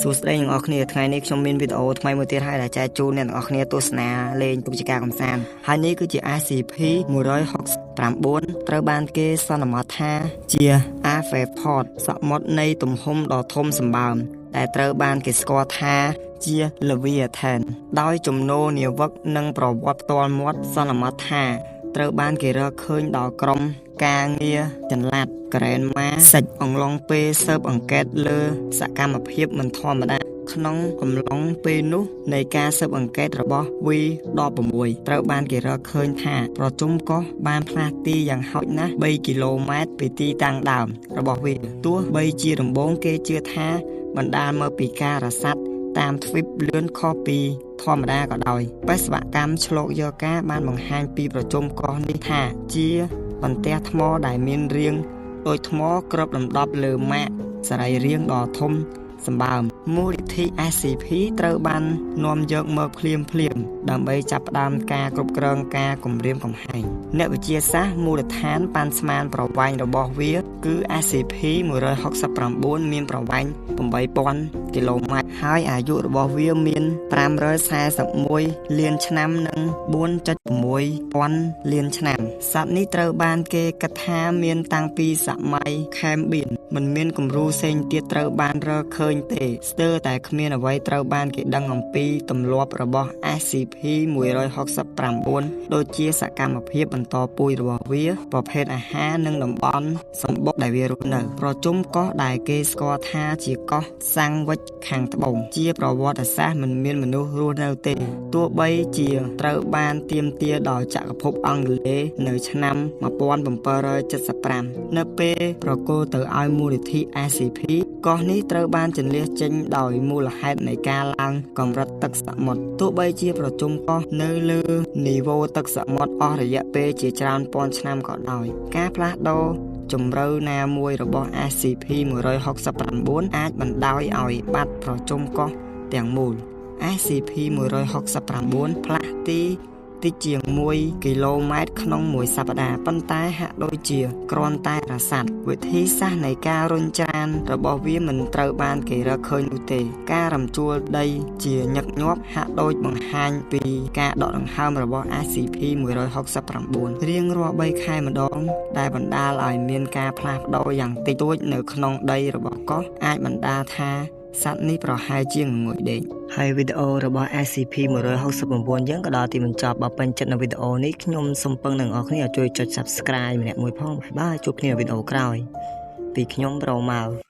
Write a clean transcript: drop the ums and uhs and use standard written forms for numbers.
សួស្តីអ្នកនរគ្នាថ្ងៃនេះខ្ញុំមានវីដេអូថ្មីមួយទៀតហើយដែលចែកជូនអ្នកនរគ្នាទស្សនាលេងទុកជាការកំសាន្តហើយនេះគឺជា SCP 169ត្រូវបានគេសន្មតថាជា Arthropod សមុទ្រនៃទំហំដ៏ធំសម្បើមដែលត្រូវបានគេស្គាល់ថាជា Leviathan ដោយជំនោរនាវិកនិងប្រវត្តិផ្ទាល់មាត់សន្មតថាត្រូវបានគេរកឃើញដល់ក្រុមការងារចល័តក្រែនម៉ាសិចអង្ឡុងពេលស៊ើបអង្កេតលើសកម្មភាពមិនធម្មតាក្នុងកំឡុងពេលនោះនៃការស៊ើបអង្កេតរបស់ V16 ត្រូវបានគេរកឃើញថាប្រជុំកោះបានផ្លាស់ទីយ៉ាងហោចណាស់3គីឡូម៉ែត្រពីទីតាំងដើមរបស់វាទោះបីជាដំបូងគេជឿថាបណ្ដាលមកពីការរសាត់តាមទ្វីបលឿនខុសពីធម្មតាក៏ដោយបេសកកម្មឆ្លូកយកការបានបង្ហាញពីប្រជុំកោះនេះថាជាបន្ទះថ្មដែលមានរាងដូចថ្មគ្របដណ្ដប់លើម៉ាកសរីរាង្គដ៏ធំសម្បើមមូលនិធិ SCP ត្រូវបាននាំយកមកភ្លាមដើម្បីចាប់ផ្ដើមការគ្រប់គ្រងការគំរាមកំហែងអ្នកវិទ្យាសាស្ត្រមូលដ្ឋានប៉ាន់ស្មានប្រវែងរបស់វាគឺ SCP 169មានប្រវែង 8000 គីឡូម៉ែត្រហើយអាយុរបស់វាមាន541លានឆ្នាំនិង 4.6 ពាន់លានឆ្នាំសត្វនេះត្រូវបានគេគិតថាមានតាំងពីសម័យខេមប៊ីនមិនមានគំរូផ្សេងទៀតត្រូវបានរកឃើញទេស្ទើរតែគ្មានអ្វីត្រូវបានគេដឹងអំពីទម្លាប់របស់ SCP 169ដូចជាសកម្មភាពបន្តពូជរបស់វាប្រភេទអាហារនិងតំបន់សម្បុកដែលវារស់នៅប្រជុំកោះដែលគេស្គាល់ថាជាកោះសាំងវិចខាងត្បូងជាប្រវត្តិសាស្ត្រមិនមានមនុស្សរស់នៅទេទោះបីជាត្រូវបានទាមទារដោយចក្រភពអង់គ្លេសនៅឆ្នាំ1775នៅពេលប្រគល់ទៅឲ្យមូលនិធិ SCP កោះនេះត្រូវបានជន្លៀសចេញដោយមូលហេតុនៃការឡើងកម្រិតទឹកសមុទ្រទោះបីជាប្រជុំកោះនៅលើនីវ៉ូទឹកសមុទ្រអស់រយៈពេលជាច្រើនពាន់ឆ្នាំក៏ដោយការផ្លាស់ប្ដូរជម្រៅណាមួយរបស់ SCP 169អាចបណ្ដោយឲ្យបាត់ប្រជុំកោះទាំងមូល SCP 169ផ្លាស់ទីតិចជាង1គីឡូម៉ែត្រក្នុងមួយសប្តាហ៍ប៉ុន្តែហាក់ដូចជាគ្រាន់តែរសាត់វិធីសាស្ត្រនៃការរុញច្រានរបស់វាមិនត្រូវបានគេរកឃើញនោះទេការរំជួលដីជាញឹកញាប់ហាក់ដូចបង្ហាញពីការដកដង្ហើមរបស់ SCP 169រៀងរាល់3ខែម្ដងដែលបណ្ដាលឲ្យមានការផ្លាស់ប្ដូរយ៉ាងតិចតួចនៅក្នុងដីរបស់កោះអាចបណ្ដាលថាសត្វនេះប្រហែលជាងងុយដេកហើយវីដេអូរបស់ SCP 169យើងក៏ដល់ទីបញ្ចប់បើពេញចិត្តនៅវីដេអូនេះខ្ញុំសូមពឹងអ្នកនរគ្នាជួយចុច Subscribe ម្នាក់មួយផងបាយជួបគ្នាវីដេអូក្រោយពីខ្ញុំប្រូម៉ៅ